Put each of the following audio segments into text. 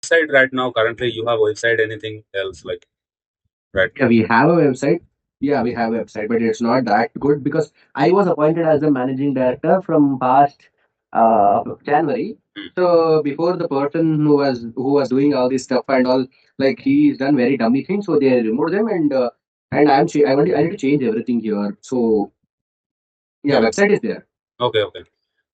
website right now? Currently, you have website. Anything else like right? Yeah, we have a website. Yeah, we have a website, but it's not that good because I was appointed as the managing director from past January. So before the person who was doing all this stuff and all, like he's done very dummy things, so they removed them and I need to change everything here. So yeah, Yeah. website is there. Okay. Okay.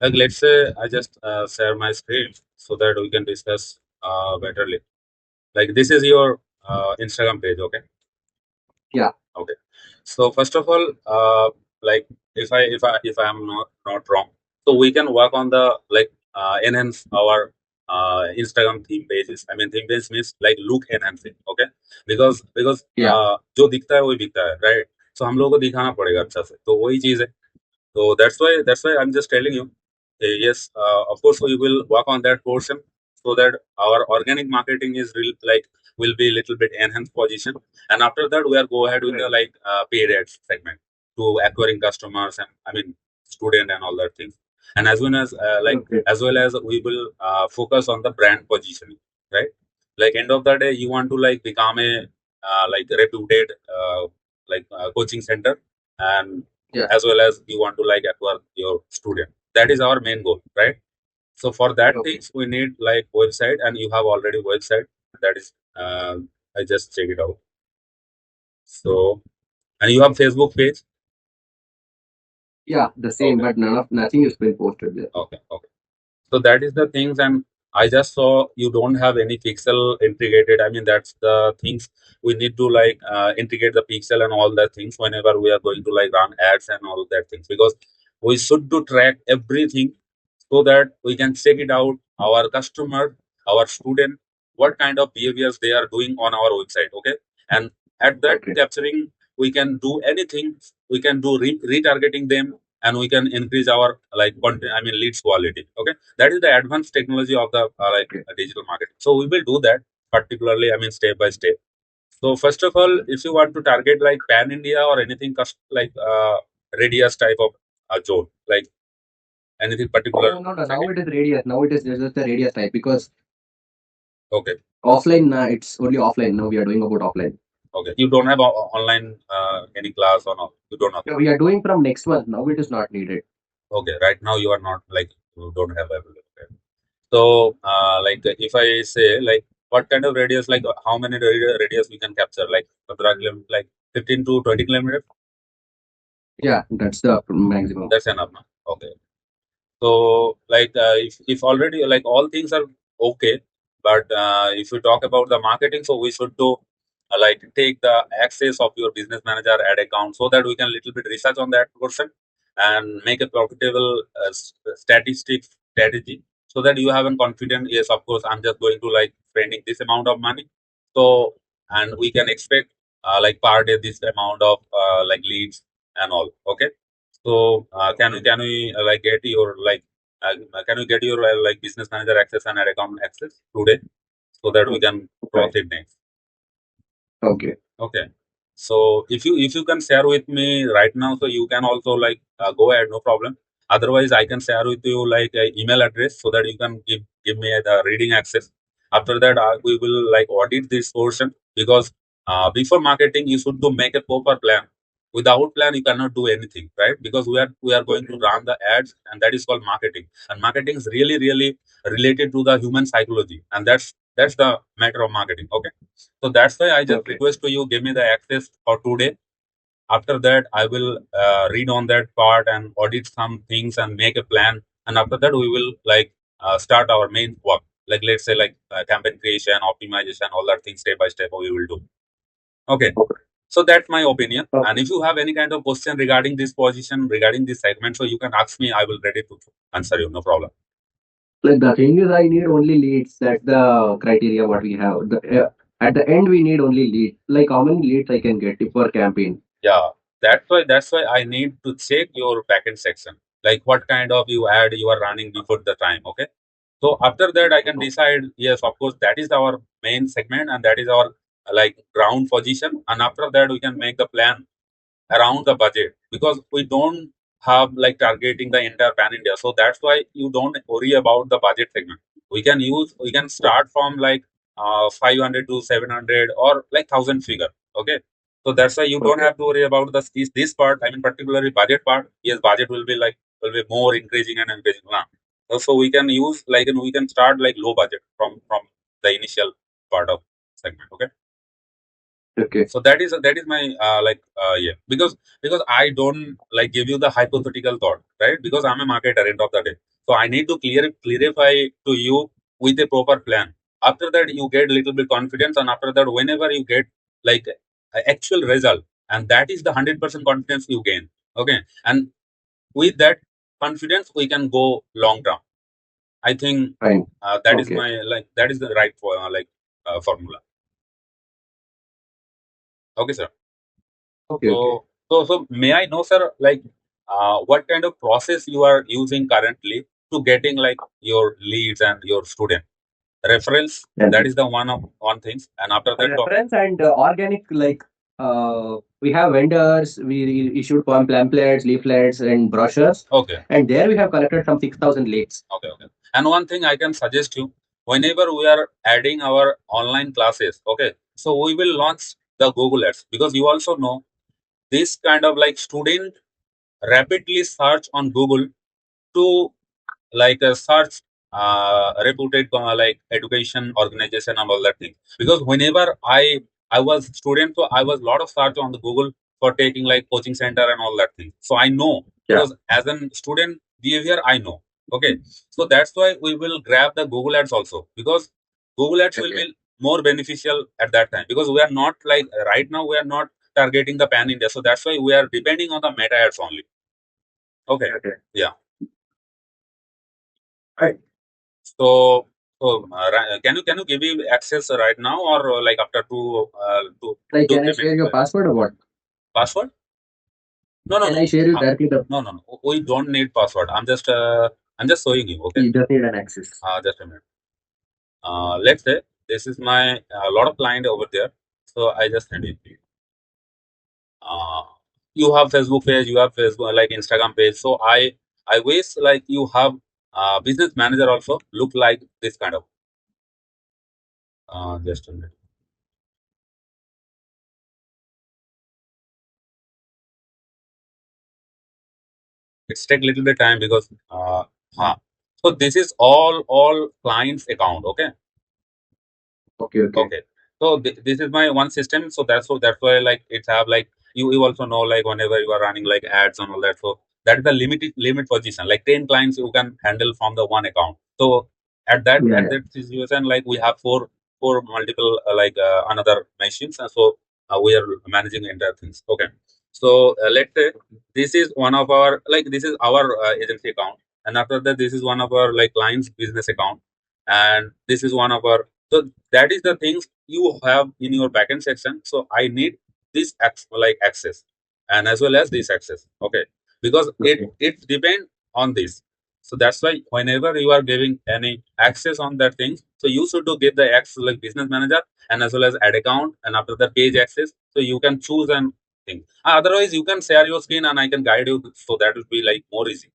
Like let's say I just share my screen so that we can discuss betterly. Like this is your Instagram page. Okay. Yeah. Okay. So first of all, like if I am not wrong, so we can work on the like enhance our Instagram theme pages. I mean theme page means like look enhancing. Okay, because Yeah. जो दिखता है वही दिखता है, right? So हम लोगों को दिखाना पड़ेगा अच्छा से, तो वही चीज है. So that's why I'm just telling you. Yes, of course we will work on that portion so that our organic marketing is real, like will be a little bit enhanced position, and after that we are go ahead with the Right. like paid ads segment to acquiring customers and I mean student and all that things. And as well as Okay. as well as we will focus on the brand positioning, right? Like end of the day, you want to like become a like reputed coaching center, and Yeah. as well as you want to like acquire your student. That is our main goal, right? So for that Okay. things we need like website, and you have already website. That is, I just check it out. So and you have Facebook page. Yeah, the same, Okay, but nothing is been posted there. okay, okay. So that is the things, and I just saw you don't have any pixel integrated. I mean that's the things we need to like integrate the pixel and all that things whenever we are going to like run ads and all that things, because we should to track everything so that we can check it out our customer, our student, what kind of behaviors they are doing on our website. Okay, and at that Okay. capturing we can do anything. We can do retargeting them, and we can increase our like content, I mean leads quality. Okay, that is the advanced technology of the Okay. digital marketing. So we will do that particularly, I mean step by step. So first of all, if you want to target like pan India or anything like radius type of zone, like anything particular No, no, no. Now target. it is radius. Now it is just the radius type because Okay, offline, it's only offline. Now we are doing about offline. okay. You don't have online any class or no? You don't have. Yeah, we are doing from next month. Now it is not needed. Okay, right now you are not like you don't have available. Okay. So like if I say like what kind of radius, like how many radius we can capture, like 15 like 15 to 20 kilometers. Yeah, that's the maximum. That's enough now. Okay. So like if already like all things are okay, but if we talk about the marketing, so we should do like take the access of your business manager ad account so that we can little bit research on that person and make a profitable statistics strategy so that you have a confident. Yes, of course, I'm just going to like spending this amount of money. So and we can expect like per day this amount of like leads and all. Okay. So can we like get your like can we get your like business manager access and ad account access today so that we can Right. proceed next? Okay. Okay. So if you can share with me right now, so you can also like go ahead, no problem. Otherwise, I can share with you like email address so that you can give me the reading access. After that, we will like audit this portion, because before marketing, you should to make a proper plan. Without plan, you cannot do anything, right? Because we are going to run the ads, and that is called marketing. And marketing is really really related to the human psychology, and that's the matter of marketing. Okay. So that's why I just Okay. request to you, give me the access for today. After that, I will read on that part and audit some things and make a plan. And after that, we will like start our main work. Like let's say like campaign creation, optimization, all that things step by step we will do. Okay. So that's my opinion. And Okay. if you have any kind of question regarding this position, regarding this segment, so you can ask me. I will ready to answer you. No problem. Like the thing is, I need only leads. That's the criteria what we have. At the end, we need only leads. Like how many leads I can get per campaign. Yeah, that's why I need to check your backend section. Like what kind of you ad you are running before the time. Okay. So after that I can decide, yes, of course, that is our main segment and that is our like ground position. And after that we can make the plan around the budget, because we don't have like targeting the entire pan India. So that's why you don't worry about the budget segment. We can start from like 500 to 700 or like 1,000 figure. Okay. So that's why you don't Okay. have to worry about this part. I mean, particularly budget part. Yes, budget will be more increasing and increasing. So we can use like, and we can start like low budget from the initial part of segment. Okay. Okay. So that is my yeah, because I don't like give you the hypothetical thought, right? Because I'm a marketer end of the day, so I need to clarify to you with a proper plan. After that you get little bit confidence, and after that whenever you get like a actual result, and that is the 100% confidence you gain. Okay. And with that confidence we can go long term. I think Fine. that is Okay. my like that is the right formula. Okay, sir. Okay. Okay. So may I know, sir, like, what kind of process you are using currently to getting like your leads and your student referrals? Yeah. That is the one things, and after that, Reference and organic, like we have vendors, we issued pamphlets, leaflets, and brochures, okay, and there we have collected some 6,000 leads. okay. And one thing I can suggest you, whenever we are adding our online classes, okay, so we will launch the Google Ads, because you also know this kind of like student rapidly search on Google to like a search reputed like education organization and all that thing. Because whenever I was student, so I was lot of search on the Google for taking like coaching center and all that thing. So I know, Yeah. because as a student behavior I know. Okay. So that's why we will grab the Google Ads also, because Google Ads will Okay. be more beneficial at that time, because we are not like right now we are not targeting the pan India. So that's why we are depending on the meta ads only. Okay. Okay. Yeah. Right. So, can you give me access right now, or like after Like, two can I three share minutes? your password or what? Password? No, no, Can no, I share you uh, directly the? no. We don't need password. I'm just showing you. Okay. You just need an access. Just a minute. Let's say this is my lot of client over there. So I just send it to you. Uh, you have Facebook page, you have Facebook like Instagram page. So I wish like you have business manager also look like this kind of. Just a minute. It's take little bit time because huh. So this is all clients account. Okay. Okay. Okay. Okay. So this is my one system. So that's why like it's have like you also know like whenever you are running like ads and all that. So that is the limit position. Like 10 clients you can handle from the one account. So Yeah. at Yeah. that situation, like we have four multiple another machines, and so we are managing entire things. Okay. So let's say this is one of our like this is our agency account, and after that this is one of our like clients business account, and this is one of our. So that is the things you have in your backend section. So I need this like access, and as well as this access. Okay. Because Okay. it depends on this. So that's why whenever you are giving any access on that thing, so you should to give the access like business manager, and as well as ad account, and after the page access, so you can choose and thing. Otherwise you can share your screen and I can guide you, so that will be like more easy.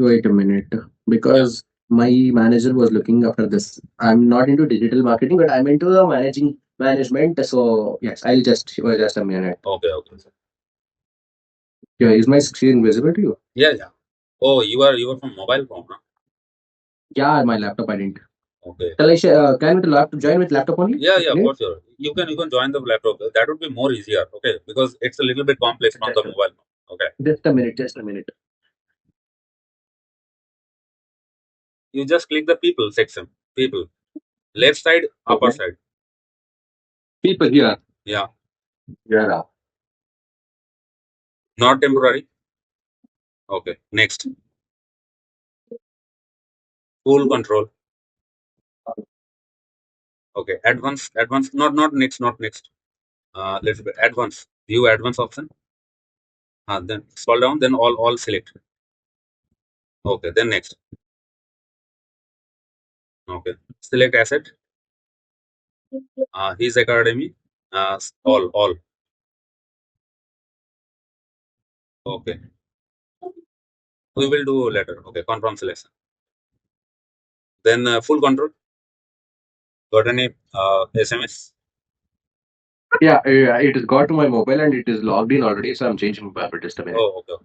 Wait a minute, Yeah. because my manager was looking after this. I'm not into digital marketing, but I'm into the managing management. So yes, I'll just a minute. Okay. Okay. Yeah, is my screen visible to you? Yeah. Yeah. Oh, you are from mobile phone, huh? Yeah, my laptop I didn't. Okay. Shall I can with the laptop join with laptop only? Yeah, yeah, Okay. for sure. You can join the laptop. That would be more easier. Okay, because it's a little bit complex from the mobile. Okay, Just a minute. Just a minute. you just click the people section. People, left side, upper Okay. side. People here. Yeah, Yeah. not temporary. Okay, next, full control. Okay, advanced. Not next, not next. Let's be advanced. View advanced option. Then scroll down. Then all select. Okay, then next. Okay, select asset. His academy. All. Okay, we will do later. Okay, confirm selection. Then full control. Got any SMS? Yeah, it has got to my mobile and it is logged in already. So I'm changing my password just a minute. Oh, okay.